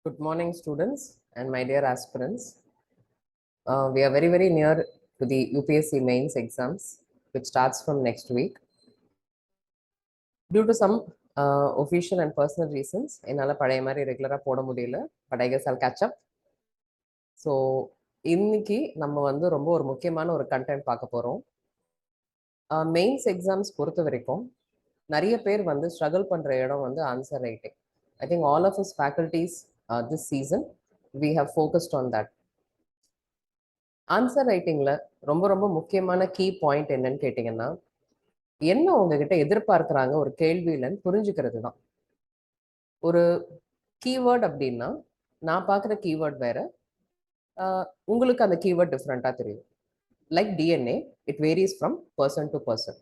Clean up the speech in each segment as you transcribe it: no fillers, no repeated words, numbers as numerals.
Good morning, students and my dear aspirants. We are very, very near to the UPSC mains exams, which starts from next week. Due to some official and personal reasons, என்னால் பழைய மாதிரி ரெகுலராக போட முடியல, but I guess I'll catch up. So இன்னைக்கு நம்ம வந்து ரொம்ப ஒரு முக்கியமான ஒரு கண்டென்ட் பார்க்க போகிறோம். மெயின்ஸ் எக்ஸாம்ஸ் பொறுத்த வரைக்கும் நிறைய பேர் வந்து ஸ்ட்ரகிள் பண்ணுற இடம் வந்து answer writing. I think all of us faculties this season, we have focused on that. Answer ரைட்டிங்கில் ரொம்ப ரொம்ப முக்கியமான கீ பாயிண்ட் என்னன்னு கேட்டிங்கன்னா, என்ன உங்ககிட்ட எதிர்பார்க்குறாங்க ஒரு கேள்வியிலன்னு புரிஞ்சுக்கிறது தான். ஒரு கீவேர்ட் அப்படின்னா நான் பார்க்குற கீவேர்ட் வேறு, உங்களுக்கு அந்த கீவேர்ட் டிஃப்ரெண்ட்டாக தெரியும். Like DNA, it varies from person to person.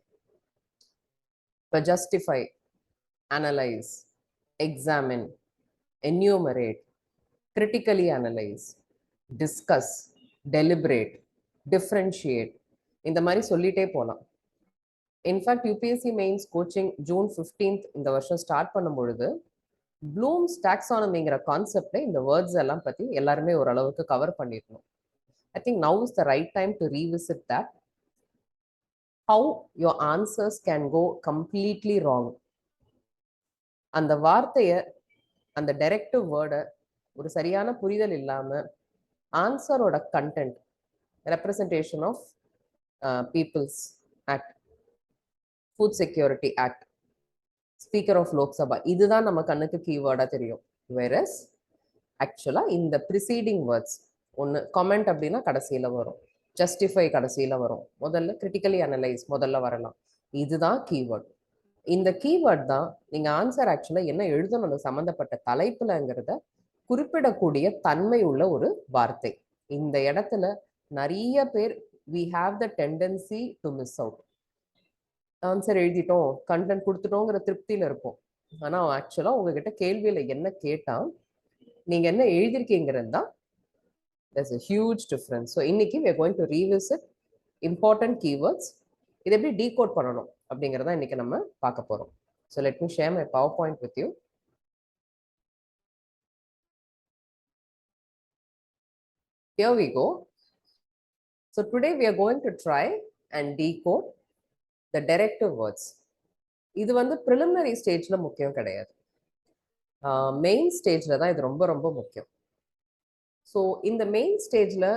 இப்போ justify, analyse, examine, enumerate, critically analyse, discuss, deliberate, differentiate, இந்த மாதிரி சொல்லிட்டே போகலாம். In fact UPSC mains coaching June 15th இந்த வருஷம் ஸ்டார்ட் பண்ணும் பொழுது ப்ளூம்ஸ் டாக்ஸானமிங்கிற கான்செப்டை இந்த வேர்ட்ஸ் எல்லாம் பற்றி எல்லாருமே ஓரளவுக்கு கவர் பண்ணிருக்கணும். I think now is the right time to revisit that. How your answers can go completely wrong. அந்த வார்த்தையை, அந்த டைரக்டிவ் வேர்டை ஒரு சரியான புரிதல் இல்லாமல் ஆன்சரோட content, representation of people's act, food security act, speaker of Lok Sabha, இதுதான் நம்ம கண்ணுக்கு கீவேர்டாக தெரியும். வேறஸ் ஆக்சுவலாக இந்த ப்ரிசீடிங் வேர்ட்ஸ், ஒன்று கமெண்ட் அப்படின்னா கடைசியில் வரும், ஜஸ்டிஃபை கடைசியில் வரும், முதல்ல கிரிட்டிக்கலி அனலைஸ் முதல்ல வரலாம், இதுதான் கீவேர்ட். இந்த கீவேர்ட் தான் நீங்கள் ஆன்சர் ஆக்சுவலாக என்ன எழுதணும் அந்த சம்மந்தப்பட்ட தலைப்புலங்கிறத குறிப்பிடக்கூடிய தன்மை உள்ள ஒரு வார்த்தை. இந்த இடத்துல நிறைய பேர் we have the tendency to miss out. Answer எழுதிட்டோம், கண்டென்ட் கொடுத்துட்டோங்கிற திருப்தியில் இருப்போம். ஆனால் ஆக்சுவலாக உங்ககிட்ட கேள்வியில் என்ன கேட்டால் நீங்கள் என்ன எழுதிருக்கீங்கிறது தான் there's a huge difference. So இன்னைக்கு we are going to revisit important keywords. இதை எப்படி டீகோட் பண்ணணும் அப்படிங்கிறத இன்னைக்கு நம்ம பார்க்க போகிறோம். So let me share my PowerPoint with you. Here we go. So today we are going to try and decode the directive words. இது வந்து ப்ரிலிமினரி ஸ்டேஜில் முக்கியம் கிடையாது, மெயின் ஸ்டேஜில் தான் இது ரொம்ப ரொம்ப முக்கியம். ஸோ இந்த மெயின் ஸ்டேஜில்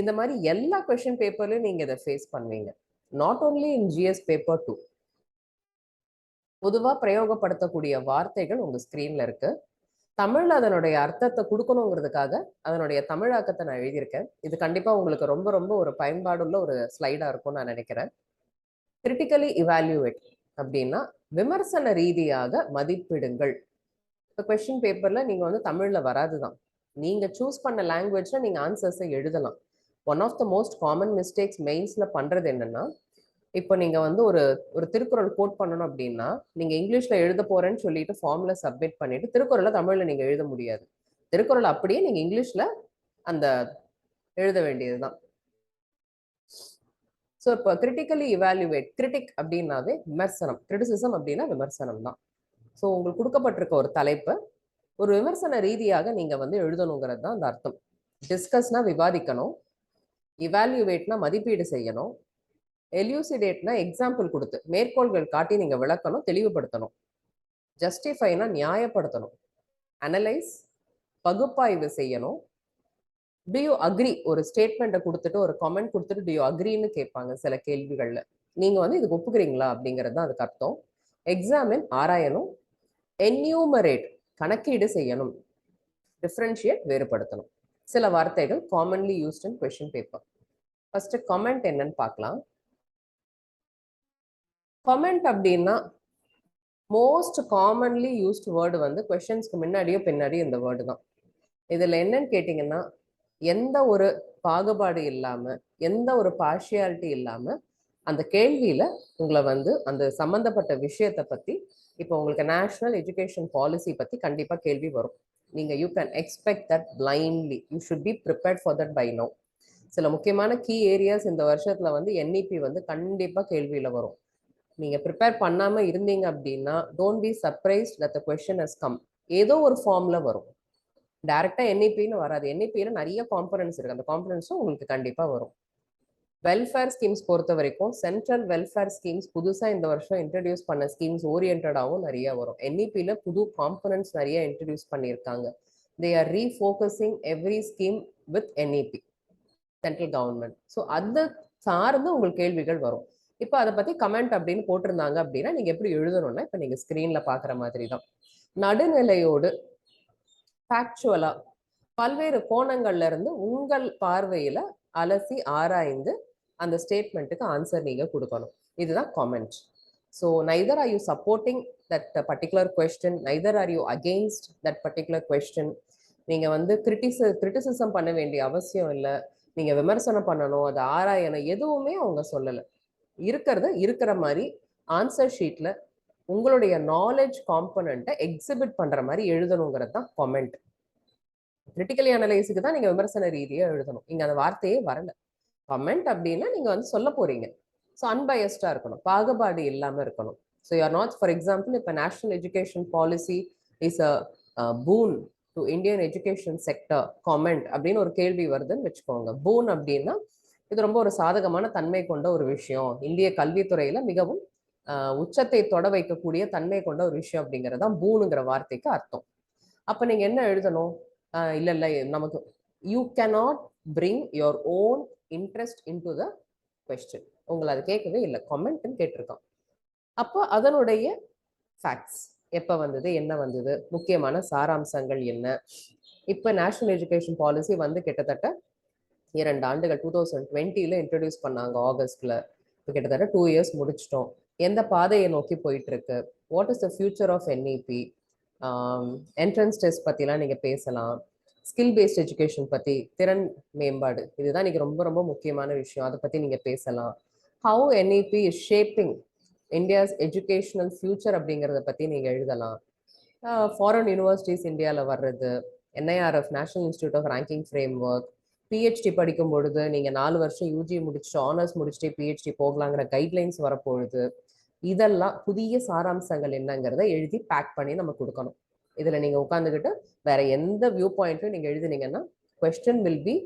இந்த மாதிரி எல்லா கொஷின் பேப்பர்லையும் நீங்கள் இதை ஃபேஸ் பண்ணுவீங்க. Not only in GS paper 2. பொதுவாக பிரயோகப்படுத்தக்கூடிய வார்த்தைகள் உங்கள் ஸ்க்ரீனில் இருக்குது. தமிழில் அதனுடைய அர்த்தத்தை கொடுக்கணுங்கிறதுக்காக அதனுடைய தமிழாக்கத்தை நான் எழுதியிருக்கேன். இது கண்டிப்பாக உங்களுக்கு ரொம்ப ரொம்ப ஒரு பயன்பாடுள்ள ஒரு ஸ்லைடாக இருக்கும்னு நான் நினைக்கிறேன். கிரிட்டிக்கலி இவால்யூவேட் அப்படின்னா விமர்சன ரீதியாக மதிப்பிடுங்கள். இப்போ கொஸ்டின் பேப்பரில் நீங்கள் வந்து தமிழில் வராது தான், நீங்கள் சூஸ் பண்ண லாங்குவேஜில் நீங்கள் ஆன்சர்ஸை எழுதலாம். One of the most common mistakes மெயின்ஸில் பண்ணுறது என்னென்னா, இப்போ நீங்கள் வந்து ஒரு திருக்குறள் கோட் பண்ணணும் அப்படின்னா நீங்கள் இங்கிலீஷில் எழுத போகிறேன்னு சொல்லிட்டு ஃபார்மில் சப்மிட் பண்ணிவிட்டு திருக்குறளை தமிழில் நீங்கள் எழுத முடியாது. திருக்குறள் அப்படியே நீங்கள் இங்கிலீஷில் அந்த எழுத வேண்டியது தான். ஸோ இப்போ கிரிட்டிக்கலி இவாலுவேட், கிரிட்டிக் அப்படின்னாவே விமர்சனம், கிரிட்டிசிசம் அப்படின்னா விமர்சனம் தான். ஸோ உங்களுக்கு கொடுக்கப்பட்டிருக்க ஒரு தலைப்பு ஒரு விமர்சன ரீதியாக நீங்கள் வந்து எழுதணுங்கிறது தான் அந்த அர்த்தம். டிஸ்கஸ்னா விவாதிக்கணும், இவாலுவேட்னா மதிப்பீடு செய்யணும், எல்யூசிடேட்னா எக்ஸாம்பிள் கொடுத்து மேற்கோள்கள் காட்டி நீங்கள் விளக்கணும், தெளிவுபடுத்தணும், ஜஸ்டிஃபைனா நியாயப்படுத்தணும், அனலைஸ் பகுப்பாய்வு செய்யணும், டு யூ அக்ரி ஒரு ஸ்டேட்மெண்ட்டை கொடுத்துட்டு ஒரு கமெண்ட் கொடுத்துட்டு டு யூ அக்ரின்னு கேட்பாங்க சில கேள்விகளில், நீங்கள் வந்து இதுக்கு ஒப்புக்கிறீங்களா அப்படிங்கிறது தான் அதுக்கு அர்த்தம். எக்ஸாமின் ஆராயணும், என்யூமரேட் கணக்கீடு செய்யணும், டிஃப்ரென்ஷியேட் வேறுபடுத்தணும். சில வார்த்தைகள் commonly used in question paper. First comment என்னன்னு பார்க்கலாம். கமெண்ட் அப்படின்னா மோஸ்ட் காமன்லி யூஸ்ட் வேர்டு வந்து கொஸ்டின்ஸ்க்கு முன்னாடியோ பின்னாடியோ இந்த வேர்டு தான். இதில் என்னன்னு கேட்டிங்கன்னா, எந்த ஒரு பாகுபாடு இல்லாமல், எந்த ஒரு பார்ஷியாலிட்டி இல்லாமல் அந்த கேள்வியில் உங்களை வந்து அந்த சம்மந்தப்பட்ட விஷயத்தை பற்றி, இப்போ உங்களுக்கு நேஷ்னல் எஜுகேஷன் பாலிசி பற்றி கண்டிப்பாக கேள்வி வரும். நீங்கள் you can expect that blindly, you should be prepared for that by now. சில முக்கியமான கீ ஏரியாஸ் இந்த வருஷத்தில் வந்து என்இபி வந்து கண்டிப்பாக கேள்வியில் வரும். நீங்கள் ப்ரிப்பேர் பண்ணாமல் இருந்தீங்க அப்படின்னா don't be surprised that the question has come. ஏதோ ஒரு ஃபார்மில் வரும். டைரக்டா என்இபின்னு வராது. என்இபியில நிறைய காம்பனன்ட்ஸ் இருக்கு. அந்த காம்பனன்ட்ஸும் உங்களுக்கு கண்டிப்பா வரும். வெல்ஃபேர் ஸ்கீம்ஸ் பொறுத்த வரைக்கும் சென்ட்ரல் வெல்ஃபேர் ஸ்கீம்ஸ் புதுசா இந்த வருஷம் இன்ட்ரடியூஸ் பண்ண ஸ்கீம்ஸ் ஓரியன்டாவும் நிறைய வரும். என்இபியில புது காம்பனன்ட்ஸ் நிறைய இன்ட்ரடியூஸ் பண்ணியிருக்காங்க. They are refocusing every scheme with NEP central government. So அதை சார்ந்து உங்களுக்கு கேள்விகள் வரும். இப்போ அதை பத்தி கமெண்ட் அப்படின்னு போட்டிருந்தாங்க அப்படின்னா நீங்க எப்படி எழுதணும்னா இப்போ நீங்க ஸ்கிரீன்ல பாக்குற மாதிரி தான் நடுநிலையோடு ஃபேக்சுவலா பல்வேறு கோணங்கள்ல இருந்து உங்கள் பார்வையில அலசி ஆராய்ந்து அந்த ஸ்டேட்மெண்ட்டுக்கு ஆன்சர் நீங்க கொடுக்கணும். இதுதான் comment. So neither are you supporting that particular question, neither are you against that particular question. நீங்க வந்து கிரிட்டிசிசம் பண்ண வேண்டிய அவசியம் இல்லை. நீங்க விமர்சனம் பண்ணணும், அதை ஆராயணும், எதுவுமே அவங்க சொல்லலை. இருக்கிறத இருக்கிற மாதிரி ஆன்சர் ஷீட்ல உங்களுடைய நாலேஜ் காம்பனண்ட்டை எக்ஸிபிட் பண்ற மாதிரி எழுதணுங்கிறது தான் கமெண்ட். கிரிட்டிக்கலி அனலைஸுக்கு தான் நீங்க விமர்சன ரீதியா எழுதணும். இங்க அந்த வார்த்தையே வரல. கமெண்ட் அப்படின்னா நீங்க வந்து சொல்ல போறீங்க. ஸோ அன்பயஸ்டா இருக்கணும், பாகுபாடு இல்லாம இருக்கணும். So you're not, for example, இப்போ national education policy is a boon to Indian education sector comment அப்படின்னு ஒரு கேள்வி வருதுன்னு வச்சுக்கோங்க. பூன் அப்படின்னா இது ரொம்ப ஒரு சாதகமான தன்மை கொண்ட ஒரு விஷயம், இந்திய கல்வித்துறையில மிகவும் உச்சத்தை தொட வைக்கக்கூடிய தன்மை கொண்ட ஒரு விஷயம் அப்படிங்கறதான் பூனுங்கிற வார்த்தைக்கு அர்த்தம். அப்ப நீங்க என்ன எழுதணும்? இல்ல இல்ல நமக்கு you cannot bring your own interest in to the question. உங்களை அது கேட்கவே இல்லை, கமெண்ட்னு கேட்டிருக்கான். அப்போ அதனுடைய ஃபேக்ட்ஸ், எப்ப வந்தது, என்ன வந்தது, முக்கியமான சாராம்சங்கள் என்ன. இப்ப நேஷனல் எஜுகேஷன் பாலிசி வந்து கிட்டத்தட்ட 2 ஆண்டுகள் 2020 இன்ட்ரடியூஸ் பண்ணாங்க ஆகஸ்ட்ல. இப்போ கிட்டத்தட்ட 2 இயர்ஸ் முடிச்சிட்டோம். எந்த பாதையை நோக்கி போயிட்டு இருக்கு, what is the future of NEP, entrance test பத்திலாம் நீங்க பேசலாம், ஸ்கில் பேஸ்ட் எஜுகேஷன் பத்தி, திறன் மேம்பாடு, இதுதான் நீங்க ரொம்ப ரொம்ப முக்கியமான விஷயம், அதை பத்தி நீங்க பேசலாம். How NEP is shaping India's educational future அப்படிங்கிறத பத்தி நீங்க எழுதலாம். ஃபாரின் யூனிவர்சிட்டிஸ் இந்தியாவில் வர்றது, NIRF national institute of ranking framework, PhD படிக்கும் பொழுது நீங்க 4 வருஷம் யூஜி முடிச்சுட்டு ஆனர்ஸ் முடிச்சுட்டு பிஹெச்டி போகலாங்கிற கைட்லைன்ஸ் வரப்பொழுது, இதெல்லாம் புதிய சாராம்சங்கள் என்னங்கிறத எழுதி பேக் பண்ணி நம்ம கொடுக்கணும். இதுல நீங்க உட்காந்துக்கிட்டு வேற எந்த வியூ பாயிண்ட்டும் நீங்க எழுதினீங்கன்னா question will be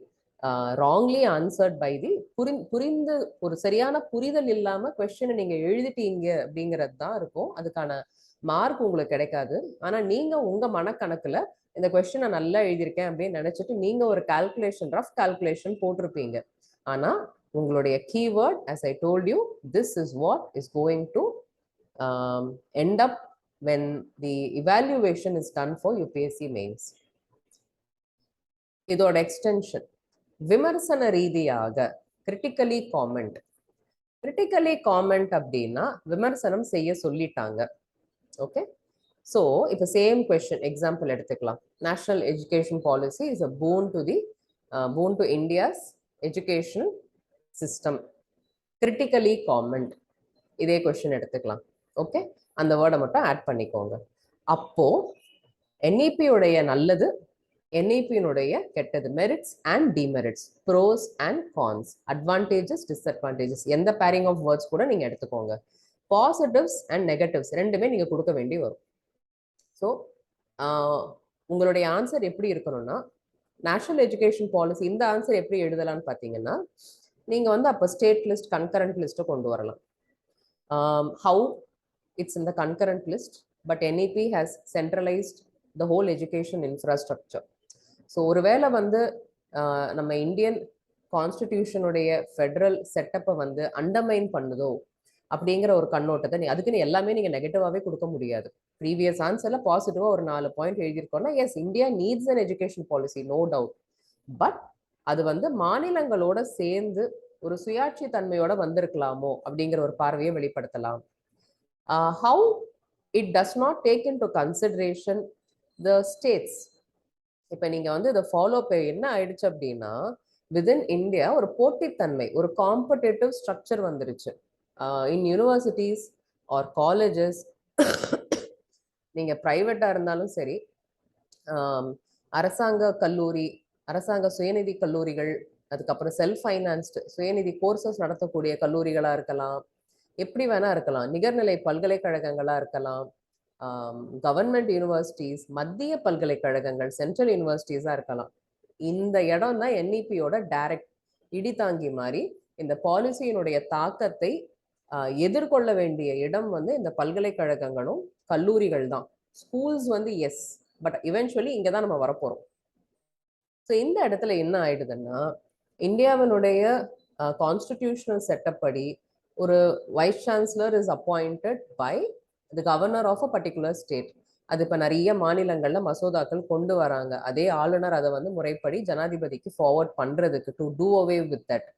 wrongly answered by the புரிந்து ஒரு சரியான புரிதல் இல்லாம கொஸ்டினை நீங்க எழுதிட்டீங்க அப்படிங்கிறது தான் இருக்கும். அதுக்கான மார்க் உங்களுக்கு கிடைக்காது. ஆனா நீங்க உங்க மனக்கணக்குல இந்த கொஸ்டினை நல்லா எழுதியிருக்கேன் அப்படின்னு நினைச்சிட்டு நீங்க ஒரு கால்குலேஷன், ரஃப் கால்குலேஷன் போட்டிருப்பீங்க. ஆனா உங்களுடைய keyword, as I told you, this is what is going to end up when the evaluation is done for UPSC mains. இதோட எக்ஸ்டென்ஷன் விமர்சன ரீதியாக கிரிட்டிக்கலி காமெண்ட். கிரிட்டிக்கலி காமெண்ட் அப்படின்னா விமர்சனம் செய்ய சொல்லிட்டாங்க. ஓகே, ஸோ இப்போ சேம் கொஸ்டின் எக்ஸாம்பிள் எடுத்துக்கலாம். National education policy is a boon to India's educational system. Critically comment, இதே கொஸ்டின் எடுத்துக்கலாம். ஓகே, அந்த வேர்டை மட்டும் ஆட் பண்ணிக்கோங்க. அப்போ என்இபியுடைய நல்லது, என்இபியினுடைய கெட்டது, merits and demerits, pros and cons, advantages, disadvantages, எந்த பேரிங் ஆஃப் வேர்ட்ஸ் கூட நீங்க எடுத்துக்கோங்க. பாசிட்டிவ்ஸ் அண்ட் நெகட்டிவ்ஸ் ரெண்டுமே நீங்க கொடுக்க வேண்டி வரும். ஸோ உங்களுடைய ஆன்சர் எப்படி இருக்கணும்னா, நேஷனல் எஜுகேஷன் பாலிசி இந்த ஆன்சர் எப்படி எழுதலாம்னு பார்த்தீங்கன்னா, நீங்க வந்து அப்போ ஸ்டேட் லிஸ்ட், கன்கரண்ட் லிஸ்ட்டை கொண்டு வரலாம். How it's in the concurrent list, but NEP has centralised the whole education infrastructure. So ஒருவேளை வந்து நம்ம இந்தியன் கான்ஸ்டிடியூஷனுடைய ஃபெடரல் செட்டப்பை வந்து அண்டர்மைன் பண்ணுதோ அப்படிங்கிற ஒரு கண்ணோட்டத்தை அதுக்குன்னு எல்லாமே நீங்க நெகட்டிவாவே கொடுக்க முடியாது. ப்ரீவியஸ் ஆன்சர்ல பாசிட்டிவா ஒரு 4 பாயிண்ட் எழுதியிருக்கோம்னா, yes, India needs an education policy, no doubt. But அது வந்து மாநிலங்களோட சேர்ந்து ஒரு சுயாட்சி தன்மையோட வந்திருக்கலாமோ அப்படிங்கிற ஒரு பார்வையை வெளிப்படுத்தலாம். How it does not take in to consideration the states. இப்ப நீங்க வந்து இதை ஃபாலோ என்ன ஆயிடுச்சு அப்படின்னா, விதின் இந்தியா ஒரு போட்டித்தன்மை, ஒரு காம்படேட்டிவ் ஸ்ட்ரக்சர் வந்துருச்சு. இன் யூனிவர்சிட்டிஸ் ஆர் காலேஜஸ், நீங்க பிரைவேட்டா இருந்தாலும் சரி, அரசாங்க கல்லூரி, அரசாங்க சுயநிதி கல்லூரிகள், அதுக்கப்புறம் செல்ஃப் ஃபைனான்ஸ்டு சுயநிதி கோர்சஸ் நடத்தக்கூடிய கல்லூரிகளா இருக்கலாம், எப்படி வேணா இருக்கலாம், நிகர்நிலை பல்கலைக்கழகங்களா இருக்கலாம், கவர்மெண்ட் யூனிவர்சிட்டிஸ், மத்திய பல்கலைக்கழகங்கள், சென்ட்ரல் யூனிவர்சிட்டிஸா இருக்கலாம். இந்த இடம் தான் என்இபியோட டைரக்ட் இடிதாங்கி மாதிரி. இந்த பாலிசியினுடைய தாக்கத்தை எதிர்கொள்ள வேண்டிய இடம் வந்து இந்த பல்கலைக்கழகங்களும் கல்லூரிகள் தான். ஸ்கூல்ஸ் வந்து எஸ், பட் இவென்ச்சுவலி இங்கே தான் நம்ம வரப்போகிறோம். ஸோ இந்த இடத்துல என்ன ஆயிடுதுன்னா, இந்தியாவினுடைய கான்ஸ்டிடியூஷனல் செட்டப் படி ஒரு vice chancellor is appointed by the governor of a particular state. அது இப்போ நிறைய மாநிலங்கள்ல மசோதாக்கள் கொண்டு வராங்க. அதே ஆளுநர் அதை வந்து முறைப்படி ஜனாதிபதிக்கு ஃபார்வர்ட் பண்றதுக்கு to do away with that.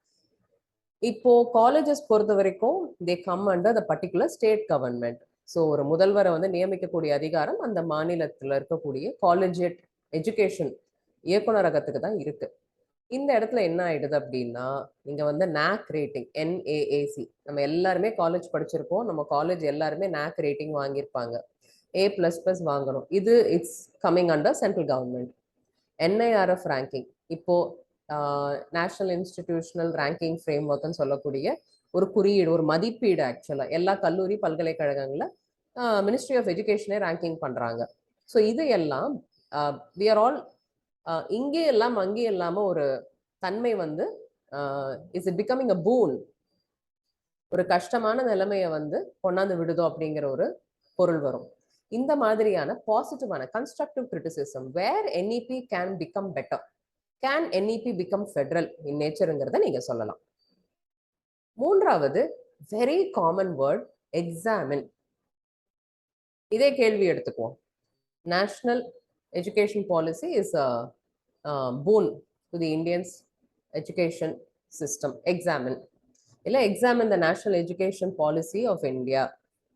இப்போ காலேஜஸ் பொறுத்த வரைக்கும் they come under the particular state government. So ஒரு முதல்வரை வந்து நியமிக்கக்கூடிய அதிகாரம் அந்த மாநிலத்தில் இருக்கக்கூடிய காலேஜியட் எஜுகேஷன் இயக்குநரகத்துக்கு தான் இருக்கு. இந்த இடத்துல என்ன ஆயிடுது அப்படின்னா, நீங்க வந்து NAAC ரேட்டிங், NAAC, நம்ம எல்லாருமே காலேஜ் படிச்சிருப்போம். நம்ம காலேஜ் எல்லாருமே NAAC ரேட்டிங் வாங்கியிருப்பாங்க. A++ வாங்கணும். இது it's coming under central government. NIRF ranking, இப்போ நேஷனல் இன்ஸ்டிடியூஷனல் ரேங்கிங் ஃப்ரேம் ஒர்க்னு சொல்லக்கூடிய ஒரு குறியீடு, ஒரு மதிப்பீடு. ஆக்சுவலா எல்லா கல்லூரி பல்கலைக்கழகங்கள்ல மினிஸ்ட்ரி ஆஃப் எஜுகேஷனே ரேங்கிங் பண்றாங்க. ஸோ இது எல்லாம் வி ஆர் ஆல் இங்கே எல்லாம் அங்கே இல்லாம ஒரு தன்மை வந்து இஸ் இட் பிகமிங் அ பூன், ஒரு கஷ்டமான நிலைமையை வந்து கொண்டாந்து விடுதோ அப்படிங்கிற ஒரு பொருள் வரும். இந்த மாதிரியான பாசிட்டிவான constructive criticism, where NEP can become better, can NEP become federal in நேச்சருங்கிறத நீங்க சொல்லலாம். மூன்றாவது வெரி காமன் வேர்ட், எக்ஸாமின். இதே கேள்வி எடுத்துக்குவோம். National education policy is boon to the Indians education system. Examine இல்ல examine the national education policy of India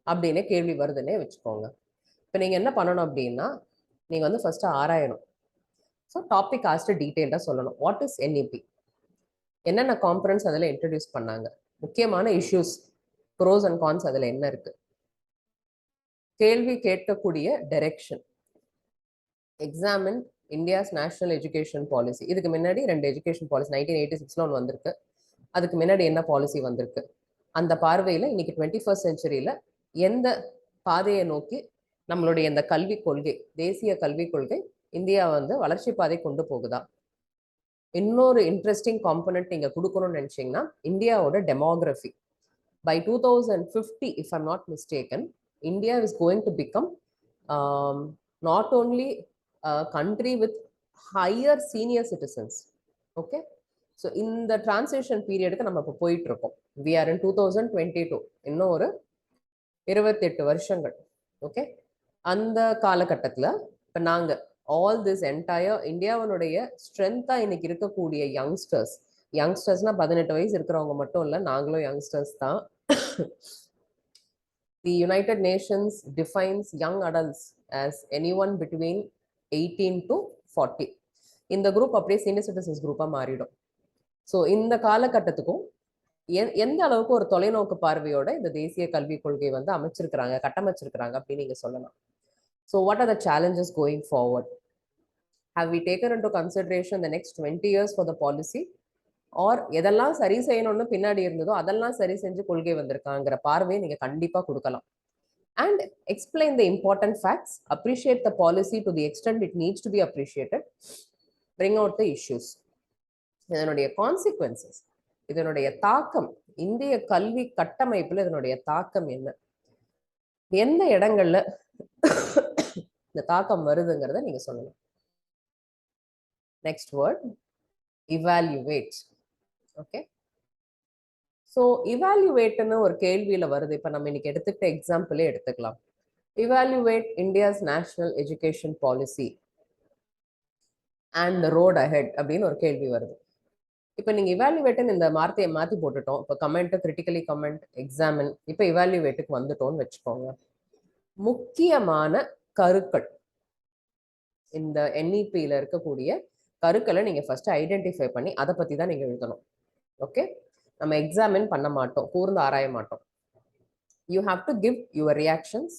அப்படின்னு கேள்வி வருதுன்னே வச்சுக்கோங்க. இப்போ நீங்க என்ன பண்ணணும் அப்படின்னா, நீங்க வந்து ஃபர்ஸ்ட் ஆராயணும். ஸோ டாபிக் ஆஸ்ட் டீட்டெயில்டாக சொல்லணும். வாட் இஸ் NEP, என்னென்ன காம்பனன்ட்ஸ் அதில் இன்ட்ரடியூஸ் பண்ணாங்க, முக்கியமான இஷ்யூஸ், ப்ரோஸ் அண்ட் கான்ஸ் அதில் என்ன இருக்கு, கேள்வி கேட்கக்கூடிய direction. Examine India's national education policy. இதுக்கு முன்னாடி 2 எஜுகேஷன் பாலிசி 1986 ஒன்று வந்திருக்கு. அதுக்கு முன்னாடி என்ன பாலிசி வந்திருக்கு, அந்த பார்வையில் இன்னைக்கு 21st செஞ்சுரியில எந்த பாதையை நோக்கி நம்மளுடைய இந்த கல்விக் கொள்கை, தேசிய கல்விக் கொள்கை இந்தியா வந்து வளர்ச்சி பாதை கொண்டு போகுதா. இன்னொரு இன்ட்ரெஸ்டிங் காம்பனன்ட் நீங்க கொடுக்கணும்னு நினைச்சீங்கன்னா, இந்தியாவோட demography. By 2050, if I'm not mistaken, India is going to become not only a country with higher senior citizens. Okay, so இந்த டிரான்சிஷன் பீரியடுக்கு நம்ம இப்போ போயிட்டு இருக்கோம். we are in 2022, இன்னும் ஒரு 28 வருஷங்கள். ஓகே, அந்த காலகட்டத்தில் இப்போ நாங்கள் ஆல் திஸ் என்டையர் இந்தியாவினுடைய ஸ்ட்ரென்த்தா இன்னைக்கு இருக்கக்கூடிய யங்ஸ்டர்ஸ்னா 18 வயசு இருக்கிறவங்க மட்டும் இல்லை, நாங்களும் யங்ஸ்டர்ஸ் தான். The United Nations defines young adults as anyone between 18 to 40. இந்த குரூப் அப்படியே சீனியர் சிட்டிசன்ஸ் குரூப்பா மாறிடும். ஸோ இந்த காலகட்டத்துக்கும் எந்த அளவுக்கு ஒரு தொலைநோக்கு பார்வையோட இந்த தேசிய கல்விக் கொள்கை வந்து அமைச்சிருக்கிறாங்க, கட்டமைச்சிருக்கிறாங்க அப்படின்னு நீங்க சொல்லலாம். So what are the challenges going forward? Have we taken into consideration the next 20 years for the policy? ஆர் எதெல்லாம் சரி செய்யணும்னு பின்னாடி இருந்ததோ அதெல்லாம் சரி செஞ்சு கொள்கை வந்திருக்காங்கிற பார்வையை நீங்க கண்டிப்பா கொடுக்கலாம். And explain the important facts, appreciate the policy to the extent it needs to be appreciated, bring out the issues. இதனுடைய கான்சிக்வன்சஸ், இதனுடைய தாக்கம், இந்திய கல்வி கட்டமைப்புல இதனுடைய தாக்கம் என்ன, எந்த இடங்கள்ல இந்த தாக்கம் வருதுங்கிறத நீங்க சொல்லலாம். Next word, evaluate. Okay, so இவாலுவேட்னு ஒரு கேள்வியில வருது. இப்போ நம்ம இன்னைக்கு எடுத்துக்கிட்ட எக்ஸாம்பிளே எடுத்துக்கலாம். Evaluate India's national education policy and the road ahead அப்படின்னு ஒரு கேள்வி வருது. இப்போ நீங்க இவாலுவேட்னு இந்த வார்த்தையை மாத்தி போட்டுட்டோம். இப்போ கமெண்ட், கிரிட்டிக்கலி கமெண்ட், எக்ஸாமின், இப்போ இவாலுவேட்டுக்கு வந்துட்டோம்னு வச்சுக்கோங்க. முக்கியமான கருக்கள், இந்த NEPல இருக்கக்கூடிய கருக்களை நீங்க ஃபர்ஸ்ட் ஐடென்டிஃபை பண்ணி அதை பத்தி தான் நீங்க எழுதணும். ஓகே, நம்ம எக்ஸாமின் பண்ண மாட்டோம், கூர்ந்து ஆராய மாட்டோம். You have to give your reactions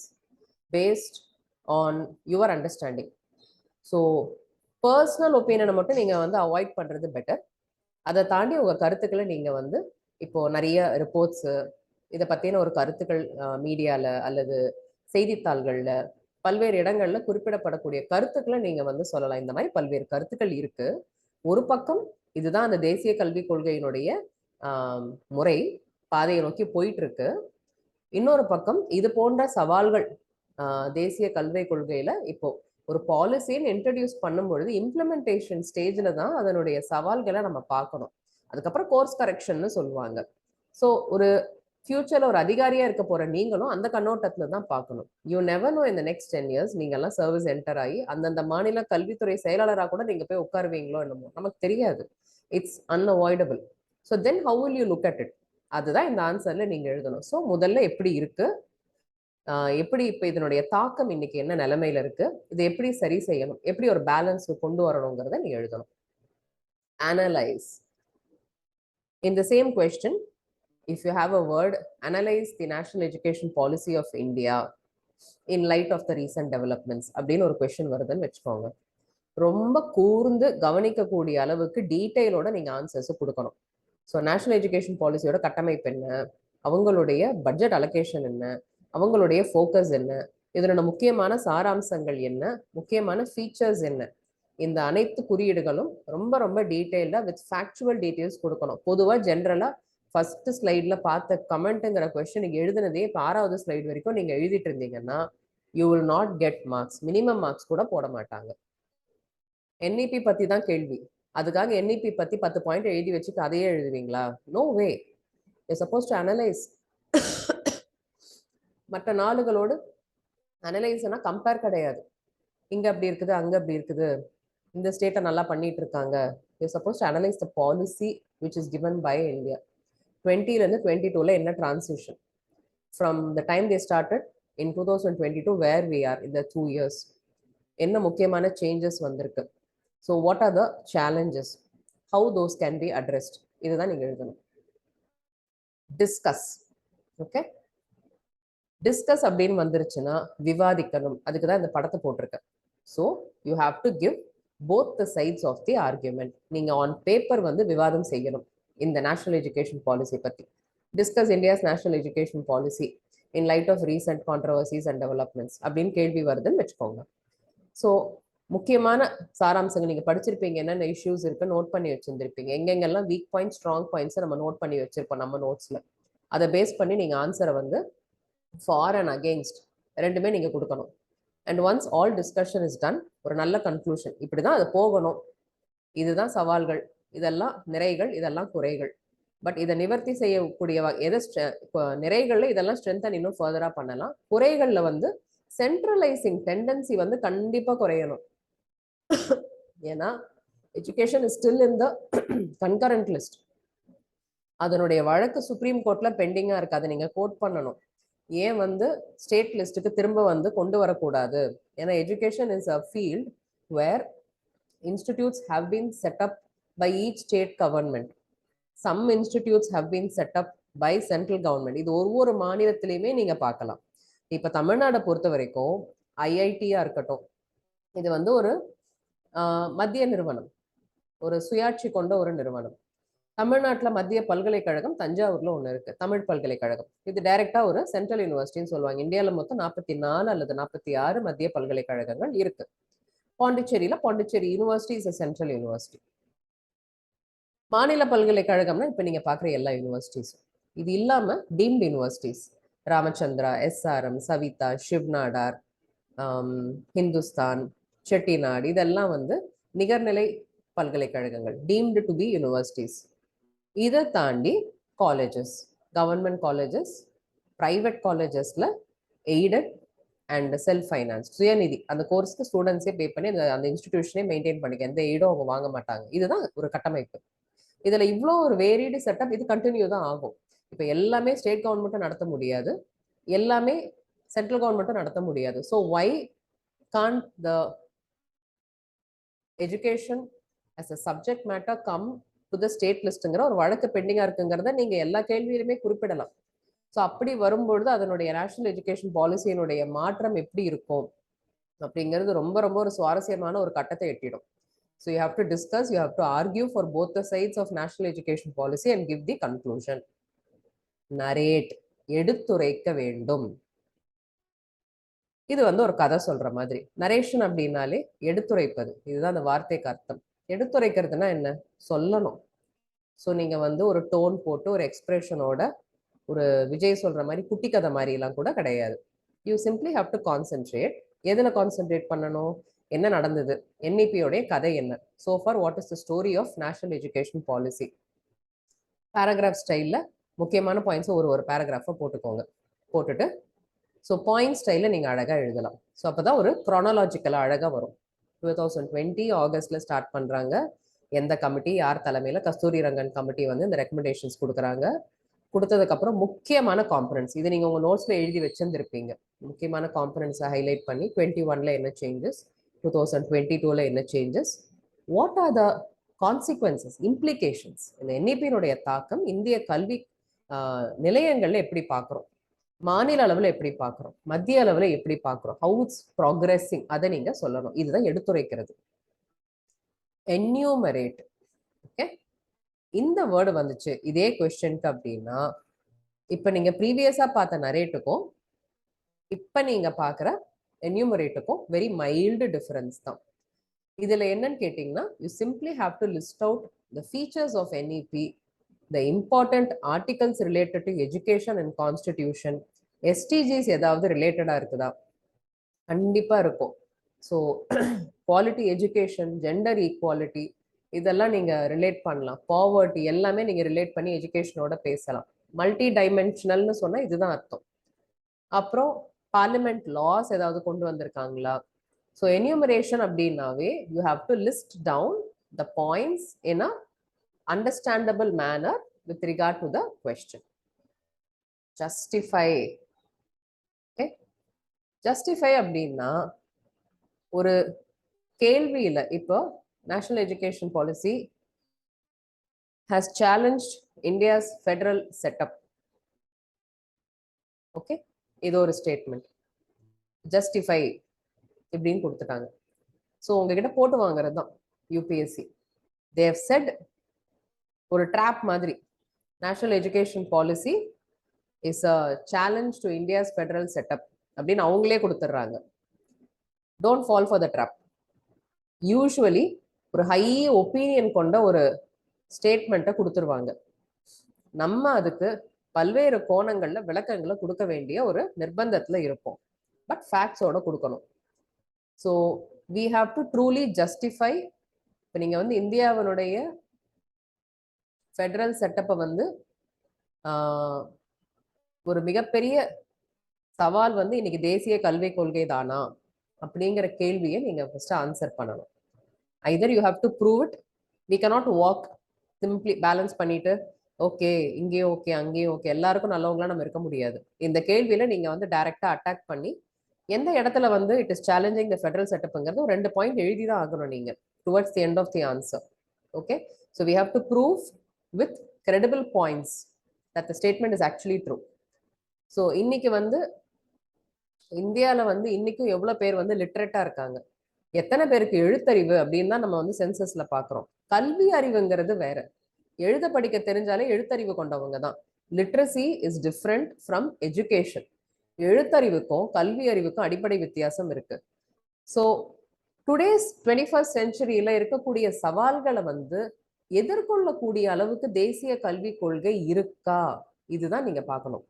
based on your understanding. So personal ஒப்பீனியனை மட்டும் நீங்க வந்து அவாய்ட் பண்றது பெட்டர். அதை தாண்டி உங்க கருத்துக்களை நீங்க வந்து இப்போ நிறைய ரிப்போர்ட்ஸ், இதை பத்தின ஒரு கருத்துக்கள் மீடியால அல்லது செய்தித்தாள்கள்ல, பல்வேறு இடங்கள்ல குறிப்பிடப்படக்கூடிய கருத்துக்களை நீங்க வந்து சொல்லலாம். இந்த மாதிரி பல்வேறு கருத்துக்கள் இருக்கு. ஒரு பக்கம் இதுதான் அந்த தேசிய கல்விக் கொள்கையினுடைய முறை, பாதையை நோக்கி போயிட்டு இருக்கு. இன்னொரு பக்கம் இது போன்ற சவால்கள் தேசிய கல்விக் கொள்கையில இப்போ ஒரு பாலிசின்னு இன்ட்ரடியூஸ் பண்ணும் பொழுது இம்ப்ளிமெண்டேஷன் ஸ்டேஜ்ல தான் அதனுடைய சவால்களை நம்ம பார்க்கணும். அதுக்கப்புறம் கோர்ஸ் கரெக்ஷன்னு சொல்லுவாங்க. ஸோ ஒரு ஃபியூச்சர்ல ஒரு அதிகாரியா இருக்க போற நீங்களும் அந்த கண்ணோட்டத்துல தான் பார்க்கணும். யூ நெவர் நோ இந்த நெக்ஸ்ட் 10 இயர்ஸ் நீங்க எல்லாம் சர்வீஸ் என்டர் ஆகி அந்தந்த மாநில கல்வித்துறை செயலாளராக கூட நீங்க போய் உட்காருவீங்களோ என்னமோ நமக்கு தெரியாது. It's unavoidable. So then how will you look at it? அதுதான் இந்த ஆன்சர்ல நீங்க எழுதணும். ஸோ முதல்ல எப்படி இருக்கு, எப்படி இப்ப இதனுடைய தாக்கம் இன்னைக்கு என்ன நிலைமையில இருக்கு, இதை எப்படி சரி செய்யணும், எப்படி ஒரு பேலன்ஸ் கொண்டு வரணுங்கிறத நீங்க எழுதணும். Analyse. In the same question, if you have a word, analyze the national education policy of India in light of the recent developments அப்படின்னு ஒரு கொஸ்டின் வருதுன்னு வச்சுக்கோங்க. ரொம்ப கூர்ந்து கவனிக்கக்கூடிய அளவுக்கு டீட்டெயிலோட நீங்க ஆன்சர்ஸ் கொடுக்கணும். ஸோ நேஷனல் எஜுகேஷன் பாலிசியோட கட்டமைப்பு என்ன, அவங்களுடைய பட்ஜெட் அலோகேஷன் என்ன, அவங்களுடைய ஃபோக்கஸ் என்ன, இதனோட முக்கியமான சாராம்சங்கள் என்ன, முக்கியமான ஃபீச்சர்ஸ் என்ன, இந்த அனைத்து குறியீடுகளும் ரொம்ப ரொம்ப டீட்டெயில்டா வித் ஃபேக்சுவல் டீட்டெயில்ஸ் கொடுக்கணும். பொதுவாக ஜென்ரலா ஃபர்ஸ்ட் ஸ்லைட்ல பார்த்த கமெண்ட்ங்கிற கொஸ்டின் எழுதுனதே இப்போ 6வது ஸ்லைட் வரைக்கும் நீங்க எழுதிட்டு இருந்தீங்கன்னா you will not get marks. Minimum marks கூட போட மாட்டாங்க. என்இபி பத்தி தான் கேள்வி, அதுக்காக என்இபி பத்தி 10 பாயிண்ட் எழுதி வச்சுட்டு அதையே எழுதுவீங்களா? No way. You suppose to analyse. மற்ற நாடுகளோடு அனலைஸ்னா கம்பேர் கிடையாது. இங்க அப்படி இருக்குது, அங்க அப்படி இருக்குது, இந்த ஸ்டேட்டை நல்லா பண்ணிட்டு இருக்காங்க. You suppose to analyse the policy which is given by India. 20லேருந்து 22ல என்ன transition from the time they started in 2022 where we are இந்த 2 இயர்ஸ், என்ன முக்கியமான சேஞ்சஸ் வந்திருக்கு. So what are the challenges, how those can be addressed, இதுதான் நீங்க எழுதணும். டிஸ்கஸ். ஓகே, டிஸ்கஸ் அப்படின்னு வந்துருச்சுன்னா விவாதிக்கணும். அதுக்கு தான் இந்த படத்தை போட்டிருக்கேன். So you have to give both the sides of the argument. நீங்க ஆன் பேப்பர் வந்து விவாதம் செய்யணும் இந்த நேஷனல் எஜுகேஷன் பாலிசி பத்தி. Discuss India's national education policy in light of recent controversies and developments அப்படின்னு கேள்வி வருதுன்னு வச்சுக்கோங்க. ஸோ முக்கியமான சாராம்சங்கள் நீங்க படிச்சிருப்பீங்க, என்னென்ன இஷ்யூஸ் இருக்கு நோட் பண்ணி வச்சிருந்திருப்பீங்க, எங்கெங்கெல்லாம் வீக் பாயிண்ட் ஸ்ட்ராங் பாயிண்ட்ஸை நம்ம நோட் பண்ணி வச்சிருப்போம் நம்ம நோட்ஸ்ல. அதை பேஸ் பண்ணி நீங்க ஆன்சரை வந்து ஃபார் அண்ட் அகெயின்ஸ்ட் ரெண்டுமே நீங்க கொடுக்கணும். And once all discussion is done, ஒரு நல்ல கன்க்ளூஷன், இப்படிதான் அது போகணும், இதுதான் சவால்கள், இதெல்லாம் நிறைகள், இதெல்லாம் குறைகள், பட் இதை நிவர்த்தி செய்யக்கூடிய எதை நிறைகள்ல இதெல்லாம் ஸ்ட்ரென்தன் இன்னும் ஃபர்தரா பண்ணலாம். குறைகள்ல வந்து சென்ட்ரலைசிங் டெண்டன்சி வந்து கண்டிப்பா குறையணும். ஏன்னா education is still in the concurrent list. அதனுடைய வழக்கு சுப்ரீம் கோர்ட்ல பெண்டிங்கா இருக்கு, அதை நீங்க கோட் பண்ணணும். ஏன் வந்து ஸ்டேட் லிஸ்ட்டுக்கு திரும்ப வந்து கொண்டு வரக்கூடாது? ஏன்னா education is a field where institutes have been set up by each state government. Some institutes have been set up by central government. இது ஒவ்வொரு மாநிலத்திலையுமே நீங்க பார்க்கலாம். இப்ப தமிழ்நாடை பொறுத்த வரைக்கும் ஐஐடியா இருக்கட்டும், இது வந்து ஒரு மத்திய நிறுவனம், ஒரு சுயாட்சி கொண்ட ஒரு நிறுவனம். தமிழ்நாட்டில் மத்திய பல்கலைக்கழகம் தஞ்சாவூர்ல ஒன்று இருக்கு, தமிழ் பல்கலைக்கழகம். இது டைரக்டா ஒரு சென்ட்ரல் யூனிவர்சிட்டின்னு சொல்லுவாங்க. இந்தியாவில் மொத்தம் 44 அல்லது 46 மத்திய பல்கலைக்கழகங்கள் இருக்கு. பாண்டிச்சேரியில Pondicherry university is a central university. மாநில பல்கலைக்கழகம்னா இப்ப நீங்க பாக்குற எல்லா யூனிவர்சிட்டிஸும். இது இல்லாம deemed universities, Ramachandra, SRM, Saveetha, Shiv Nadar, Hindustan, Chettinad, இதெல்லாம் வந்து நிகர்நிலை பல்கலைக்கழகங்கள், டீம்டு டு பி யூனிவர்சிட்டிஸ். இதை தாண்டி காலேஜஸ், கவர்மெண்ட் காலேஜஸ், பிரைவேட் காலேஜஸ்ல எய்டட் அண்ட் செல்ஃப் ஃபைனான்ஸ், சுயநிதி, அந்த கோர்ஸ்க்கு ஸ்டூடெண்ட்ஸே பே பண்ணி அந்த இன்ஸ்டிடியூஷனே மெயின்டைன் பண்ணிக்க, எந்த எய்டும் அவங்க வாங்க மாட்டாங்க. இதுதான் ஒரு கட்டமைப்பு. இதுல இவ்வளோ ஒரு வேரியடு செட்டப், இது கண்டினியூ தான் ஆகும். இப்போ எல்லாமே ஸ்டேட் கவர்மெண்ட்டும் நடத்த முடியாது, எல்லாமே சென்ட்ரல் கவர்மெண்ட்டும் நடத்த முடியாது. So why can't the education as a subject matter come to the state listங்கிற ஒரு வழக்கு பெண்டிங்கா இருக்குங்கிறத நீங்க எல்லா கேள்வியிலுமே குறிப்பிடலாம். ஸோ அப்படி வரும்பொழுது அதனுடைய நேஷனல் எஜுகேஷன் பாலிசியினுடைய மாற்றம் எப்படி இருக்கும் அப்படிங்கிறது ரொம்ப ரொம்ப ஒரு சுவாரஸ்யமான ஒரு கட்டத்தை எட்டிடும். So you have to discuss, you have to argue for both the sides of national education policy and give the conclusion. Narrate, எடுத்துரைக்க வேண்டும். இது வந்து ஒரு கதை சொல்ற மாதிரி. நரேஷன் அப்படின்னாலே எடுத்துரைப்பது. இதுதான் அந்த வார்த்தைக்கு அர்த்தம். எடுத்துரைக்கிறதுனா என்ன? சொல்லணும். ஸோ நீங்க வந்து ஒரு டோன் போட்டு ஒரு எக்ஸ்பிரஷனோட ஒரு விஜய் சொல்ற மாதிரி குட்டி கதை மாதிரி எல்லாம் கூட கிடையாது. You simply have to concentrate. எதுல கான்சென்ட்ரேட் பண்ணணும்? என்ன நடந்தது? என்இபியோடைய கதை என்ன? So for what is the story of national education policy? Paragraph ஸ்டைலில் முக்கியமான பாயிண்ட்ஸ் ஒரு பேராகிராஃபை போட்டுக்கோங்க. போட்டுட்டு ஸோ பாயிண்ட் ஸ்டைலில் நீங்கள் அழகாக எழுதலாம். ஸோ அப்போ தான் ஒரு க்ரானலாஜிக்கலாக அழகாக வரும். 2020 ஆகஸ்ட்ல ஸ்டார்ட் பண்ணுறாங்க. எந்த கமிட்டி, யார் தலைமையில்? கஸ்தூரி ரங்கன் கமிட்டி வந்து இந்த ரெக்கமெண்டேஷன்ஸ் கொடுக்குறாங்க. கொடுத்ததுக்கப்புறம் முக்கியமான காம்பனன்ஸ், இது நீங்கள் உங்கள் நோட்ஸில் எழுதி வச்சுருந்துருப்பீங்க. முக்கியமான காம்பனன்ஸை ஹைலைட் பண்ணி 21ல என்ன சேஞ்சஸ், 2022ல என்ன changes, what are the consequences, implications, இந்த என்இபியினுடைய தாக்கம் இந்திய கல்வி நிலையங்கள்ல எப்படி பார்க்குறோம், மாநில அளவில் எப்படி பார்க்குறோம், மத்திய அளவில் எப்படி பார்க்குறோம், ஹவு இட்ஸ் ப்ராக்ரெஸிங், அதை நீங்கள் சொல்லணும். இதுதான் எடுத்துரைக்கிறது. என்யூமரேட். ஓகே, இந்த வேர்டு வந்துச்சு இதே கொஸ்டினுக்கு அப்படின்னா, இப்போ நீங்க ப்ரீவியஸா பார்த்த நரேட்டுக்கும் இப்போ நீங்க பார்க்குற என்யூமரேட்டுக்கும் வெரி மைல்டு டிஃபரன்ஸ் தான். இதுல என்னன்னு கேட்டீங்கன்னா, you simply have to list out the features of NEP, the important articles related to education and constitution, SDGs ஏதாவது ரிலேட்டடா இருக்குதா? கண்டிப்பா இருக்கும். So quality education, gender equality, இதெல்லாம் நீங்க ரிலேட் பண்ணலாம். பாவர்ட்டி எல்லாமே நீங்க ரிலேட் பண்ணி எஜுகேஷனோட பேசலாம். மல்டி டைமென்ஷனல்னு சொன்னா இதுதான் அர்த்தம். அப்புறம் பார்லிமெண்ட் லாஸ் ஏதாவது கொண்டு வந்திருக்காங்களா? ஸோ என்யூமரேஷன் அப்படின்னாவே you have to list down the points in a understandable manner with regard to the question. Justify. Okay, justify அப்படின்னா ஒரு கேள்வியில இப்போ national education policy has challenged India's federal setup. Okay, இது ஒரு ஸ்டேட்மெண்ட். ஜஸ்டிஃபை இப்படின்னு கொடுத்துட்டாங்க. So உங்ககிட்ட போட்டு வாங்குறது தான் யூபிஎஸ்சி. தேவ் செட் ஒரு ட்ராப் மாதிரி, national education policy is a challenge to India's federal setup அப்படின்னு அவங்களே கொடுத்துட்றாங்க. Don't fall for the drop. Usually ஒரு ஹை ஒப்பீனியன் கொண்ட ஒரு ஸ்டேட்மெண்ட்டை கொடுத்துருவாங்க. நம்ம அதுக்கு பல்வேறு கோணங்கள்ல விளக்கங்களை கொடுக்க வேண்டிய ஒரு நிர்பந்தத்துல இருப்போம். பட் ஃபேக்ட்ஸோட கொடுக்கணும். So we have to truly justify. இப்போ நீங்க வந்து இந்தியாவினுடைய ஃபெடரல் செட்டப்பை வந்து ஒரு மிகப்பெரிய சவால் வந்து இன்னைக்கு தேசிய கல்விக் கொள்கை தானா அப்படிங்கிற கேள்வியை நீங்க ஃபர்ஸ்ட் ஆன்சர் பண்ணணும். Either you have to prove it. We cannot walk simply balance பண்ணிட்டு ஓகே இங்கேயும் ஓகே அங்கேயும் ஓகே, எல்லாருக்கும் நல்லவங்களாம் நம்ம இருக்க முடியாது. இந்த கேள்வியில நீங்க வந்து டைரக்டா அட்டாக் பண்ணி எந்த இடத்துல வந்து it is challenging the federal செட்டப்ங்கிறது ஒரு 2 பாயிண்ட் எழுதி தான் ஆகணும் நீங்க towards the end of the answer. Okay, so we have to prove with credible points that the statement is actually true. So இன்னைக்கு வந்து இந்தியாவில் வந்து இன்னைக்கும் எவ்வளோ பேர் வந்து லிட்ரேட்டா இருக்காங்க, எத்தனை பேருக்கு எழுத்தறிவு அப்படின்னு தான் நம்ம வந்து சென்சஸ்ல பார்க்குறோம். கல்வி அறிவுங்கிறது வேற. எழுத படிக்க தெரிஞ்சாலே எழுத்தறிவு கொண்டவங்க தான். Literacy is different from education. எழுத்தறிவுக்கும் கல்வி அறிவுக்கும் அடிப்படை வித்தியாசம் இருக்கு. ஸோ டுடேஸ் 21st செஞ்சுரியில இருக்கக்கூடிய சவால்களை வந்து எதிர்கொள்ளக்கூடிய அளவுக்கு தேசிய கல்விக் கொள்கை இருக்கா, இதுதான் நீங்க பார்க்கணும்.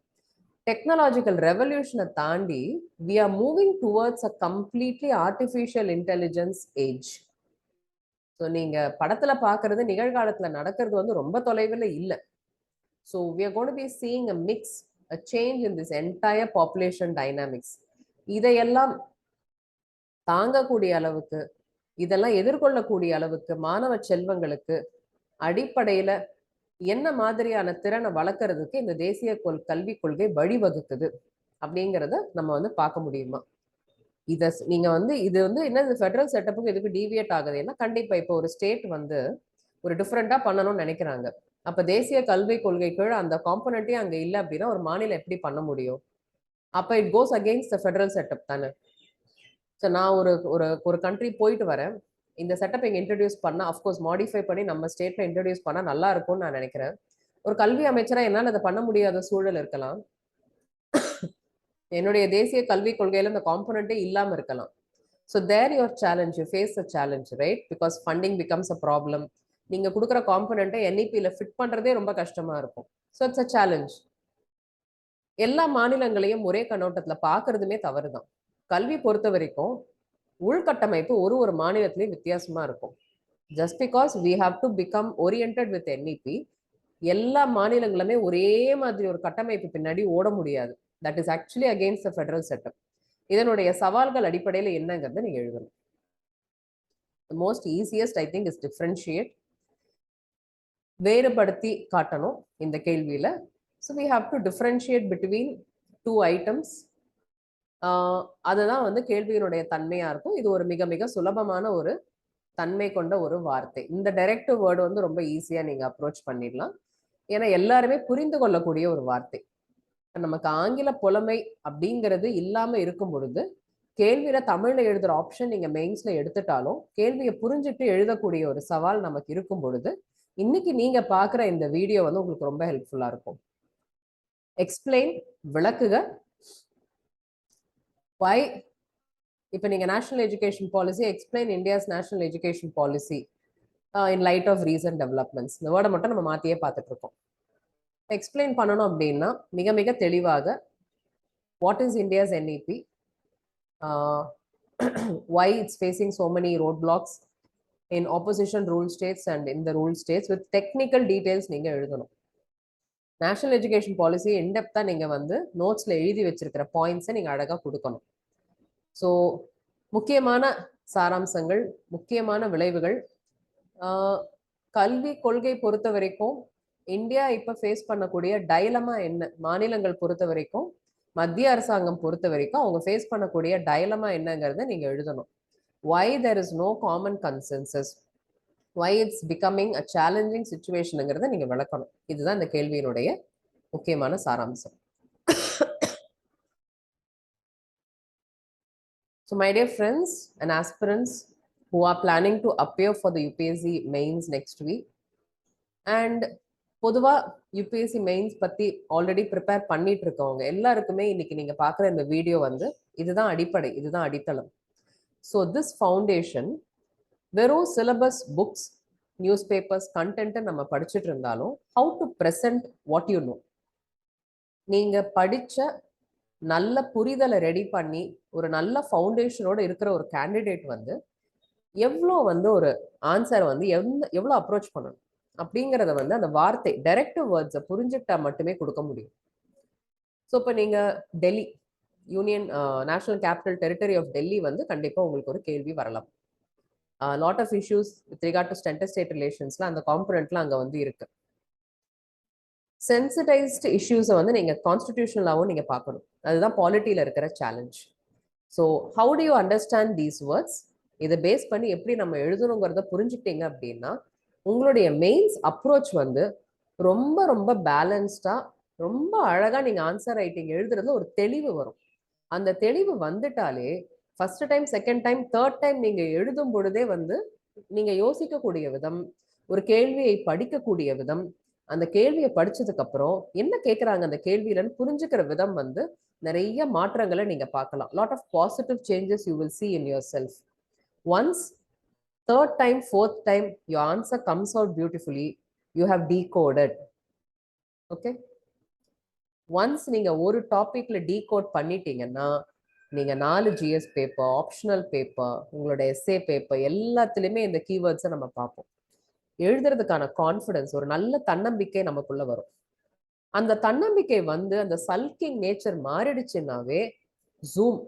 டெக்னாலஜிக்கல் ரெவல்யூஷனை தாண்டி we are moving towards a completely artificial intelligence age. So நீங்க படத்துல பார்க்கறது நிகழ்காலத்துல நடக்கிறது வந்து ரொம்ப தொலைவில் இல்லை. So we are going to be seeing a mix, a change in this entire population dynamics. இதையெல்லாம் தாங்கக்கூடிய அளவுக்கு, இதெல்லாம் எதிர்கொள்ளக்கூடிய அளவுக்கு மாணவ செல்வங்களுக்கு அடிப்படையில என்ன மாதிரியான திறனை வளர்க்கறதுக்கு இந்த தேசிய கல்விக் கொள்கை வழிவகுக்குது அப்படிங்கிறத நம்ம வந்து பார்க்க முடியுமா? இதை நீங்க வந்து இது வந்து என்ன ஃபெடரல் செட்டப்புக்கு இதுக்கு டீவியேட் ஆகுது. ஏன்னா கண்டிப்பா இப்போ ஒரு ஸ்டேட் வந்து ஒரு டிஃப்ரெண்டா பண்ணணும்னு நினைக்கிறாங்க. அப்ப தேசிய கல்விக் கொள்கை கீழே அந்த காம்பனண்டே அங்க இல்லை அப்படின்னா ஒரு மாநிலம் எப்படி பண்ண முடியும்? அப்ப it goes against the federal setup தானே. ஸோ நான் ஒரு ஒரு ஒரு கண்ட்ரி போயிட்டு வரேன், இந்த செட்டப் இங்கே இன்ட்ரடியூஸ் பண்ணா அஃப்கோர்ஸ் மாடிஃபை பண்ணி நம்ம ஸ்டேட்ல இன்ட்ரடியூஸ் பண்ணா நல்லா இருக்கும்னு நான் நினைக்கிறேன். ஒரு கல்வி அமைச்சரா என்னால் அதை பண்ண முடியாத சூழல் இருக்கலாம். என்னுடைய தேசிய கல்விக் கொள்கையில இந்த காம்பனண்டே இல்லாம இருக்கலாம். So there your challenge, you face a challenge, right? Because funding becomes a problem. நீங்க கொடுக்குற காம்பனண்ட்டை என்இபியில் ஃபிட் பண்றதே ரொம்ப கஷ்டமா இருக்கும். So it's a challenge. எல்லா மாநிலங்களையும் ஒரே கண்ணோட்டத்துல பார்க்கறதுமே தவறுதான். கல்வி பொறுத்த வரைக்கும் உள்கட்டமைப்பு ஒரு மாநிலத்திலையும் வித்தியாசமா இருக்கும். Just because we have to become oriented with NEP, எல்லா மாநிலங்களுமே ஒரே மாதிரி ஒரு கட்டமைப்பு பின்னாடி ஓட முடியாது. That is actually against the federal setup. இதனுடைய சவால்கள் அடிப்படையில் என்னங்கிறத நீங்க எழுதணும். The most easiest I think is differentiate. வேறுபடுத்தி காட்டணும் இந்த கேள்வியில. So we have to differentiate between two items. அதுதான் வந்து கேள்வியினுடைய தன்மையா இருக்கும். இது ஒரு மிக மிக சுலபமான ஒரு தன்மை கொண்ட ஒரு வார்த்தை. இந்த டைரக்டிவ் வேர்டு வந்து ரொம்ப ஈஸியா நீங்க அப்ரோச் பண்ணிடலாம். ஏன்னா எல்லாருமே புரிந்து கொள்ளக்கூடிய ஒரு வார்த்தை. நமக்கு ஆங்கில புலமை அப்படிங்கிறது இல்லாம இருக்கும் பொழுது கேள்வியில தமிழ்ல எழுதுற ஆப்ஷன் நீங்க மெயின்ஸ்ல எடுத்துட்டாலும் கேள்வியை புரிஞ்சுட்டு எழுதக்கூடிய ஒரு சவால் நமக்கு இருக்கும் பொழுது இன்னைக்கு நீங்க பாக்குற இந்த வீடியோ வந்து உங்களுக்கு ரொம்ப ஹெல்ப்ஃபுல்லா இருக்கும். எக்ஸ்பிளைன், விளக்குக. வை இப்போ நீங்க national education policy, explain India's national education policy in light of recent developments. இந்த வேர்டை மட்டும் நம்ம மாத்தியே பார்த்துட்டு இருக்கோம். எக்ஸ்பிளைன் பண்ணணும் அப்படின்னா மிக மிக தெளிவாக what is India's NEP, why it's facing so many roadblocks in opposition rule states and in the rule states with technical details நீங்க எழுதணும். நேஷனல் எஜுகேஷன் பாலிசி இன்டெப்தா நீங்க வந்து நோட்ஸ்ல எழுதி வச்சிருக்கிற பாயிண்ட்ஸை நீங்க அழகா கொடுக்கணும். ஸோ முக்கியமான சாராம்சங்கள், முக்கியமான விளைவுகள். கல்வி கொள்கை பொறுத்த வரைக்கும் இந்தியா இப்ப ஃபேஸ் பண்ணக்கூடிய டைலமா என்ன, மாநிலங்கள் பொறுத்த வரைக்கும் மத்திய அரசாங்கம் பொறுத்த வரைக்கும் அவங்க ஃபேஸ் பண்ணக்கூடிய டைலமா என்னங்கிறத நீங்க எழுதணும். why there is no common consensus, why it's becoming a challenging situationங்கிறத நீங்க விளக்கணும். இதுதான் இந்த கேள்வியினுடைய முக்கியமான சாராம்சம். So my dear friends and aspirants who are planning to appear for the UPSC mains next week, and பொதுவா யூபிஎஸ்சி மெயின்ஸ் பத்தி already prepare பண்ணிட்டு இருக்கவங்க எல்லாருக்குமே இன்னைக்கு நீங்க பாக்குற இந்த வீடியோ வந்து இதுதான் அடிப்படை, இதுதான் அடித்தளம். ஸோ திஸ் ஃபவுண்டேஷன் வெறும் சிலபஸ், புக்ஸ், நியூஸ் பேப்பர்ஸ், கண்டென்ட்டை நம்ம படிச்சுட்டு இருந்தாலும் how to present what you know, நீங்க படிச்ச நல்ல புரிதலை ரெடி பண்ணி ஒரு நல்ல ஃபவுண்டேஷனோட இருக்கிற ஒரு கேண்டிடேட் வந்து எவ்வளோ வந்து ஒரு ஆன்சரை வந்து எவ்வளோ அப்ரோச் பண்ணணும் அப்படிங்கிறத வந்து அந்த வார்த்தை டைரக்டிவ் வேர்ட்ஸை புரிஞ்சுக்கிட்டா மட்டுமே கொடுக்க முடியும். ஸோ இப்போ நீங்க Delhi union national capital territory of Delhi வந்து கண்டிப்பா உங்களுக்கு ஒரு கேள்வி வரலாம். Lot of issues with regard to centre state ரிலேஷன்ஸ்ல அந்த காம்பனண்ட்லாம் அங்க வந்து இருக்கு. சென்சிடைஸ்டு இஷ்யூஸை வந்து நீங்க கான்ஸ்டிடியூஷனலாகவும் நீங்க பார்க்கணும். அதுதான் பாலிட்டியில இருக்கிற challenge. So how to you understand these words, இதை பேஸ் பண்ணி எப்படி நம்ம எழுதணுங்கிறத புரிஞ்சுக்கிட்டீங்க அப்படின்னா உங்களுடைய மெயின்ஸ் அப்ரோச் வந்து ரொம்ப ரொம்ப பேலன்ஸ்டா, ரொம்ப அழகா நீங்க ஆன்சர் ரைட்டிங் எழுதுறது ஒரு தெளிவு வரும். அந்த தெளிவு வந்துட்டாலே first time, second time, third time நீங்க எழுதும் பொழுதே வந்து நீங்க யோசிக்கக்கூடிய விதம், ஒரு கேள்வியை படிக்கக்கூடிய விதம், அந்த கேள்வியை படிச்சதுக்கு அப்புறம் என்ன கேட்கறாங்க அந்த கேள்வியிலன்னு புரிஞ்சுக்கிற விதம் வந்து நிறைய மாற்றங்களை நீங்க பார்க்கலாம். Lot of positive changes you will see in yourself. Once third time, fourth time your answer comes out beautifully, you have decoded. Okay, once நீங்க ஒரு டாபிக்ல டீகோட் பண்ணிட்டீங்கன்னா நீங்க 4 ஜிஎஸ் பேப்பர், ஆப்ஷனல் பேப்பர், உங்களோட எஸ்ஏ பேப்பர் எல்லாத்துலயுமே இந்த கீவேர்ட்ஸை நம்ம பார்ப்போம். எழுதுறதுக்கான கான்ஃபிடன்ஸ், ஒரு நல்ல தன்னம்பிக்கை நமக்குள்ள வரும். அந்த தன்னம்பிக்கை வந்து அந்த சல்கிங் நேச்சர் மாறிடுச்சுன்னாவே zoom,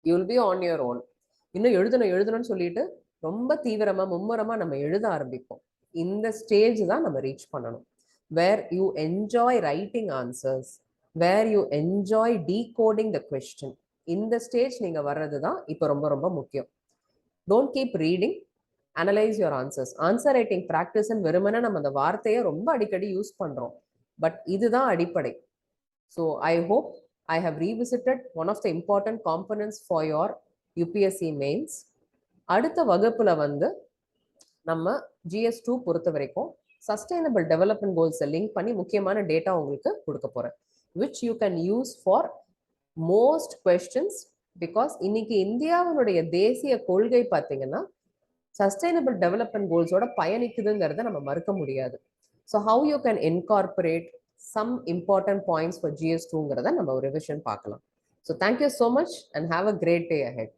you will be on your own. இன்னும் எழுதணும்னு சொல்லிட்டு ரொம்ப தீவிரமா மும்முரமா நம்ம எழுத ஆரம்பிப்போம். இந்த ஸ்டேஜ் தான் நம்ம ரீச் பண்ணணும். Where you enjoy writing answers, where you enjoy decoding the question. இந்த ஸ்டேஜ் நீங்க வர்றது தான் இப்போ ரொம்ப ரொம்ப முக்கியம். Don't keep reading, analyse your answers. Answer writing ப்ராக்டிஸ்ன்னு வெறுமனே நம்ம அந்த வார்த்தையை ரொம்ப அடிக்கடி யூஸ் பண்றோம், பட் இதுதான் அடிப்படை. So I hope I have revisited one of the important components for your UPSC mains. அடுத்த வகுப்புல வந்து நம்ம GS2 பொறுத்த வரைக்கும் சஸ்டைனபிள் டெவலப்மெண்ட் கோல்ஸை லிங்க் பண்ணி முக்கியமான டேட்டா உங்களுக்கு கொடுக்க போறேன், which you can use for most questions. Because இன்னைக்கு இந்தியாவினுடைய தேசிய கொள்கை பார்த்தீங்கன்னா சஸ்டைனபிள் டெவலப்மெண்ட் கோல்ஸோட பயணிக்குதுங்கிறத நம்ம மறுக்க முடியாது. So how you can incorporate some important points for GS2ங்கிறத நம்ம ஒரு ரிவிஷன் பார்க்கலாம். So thank you so much and have a great day ahead.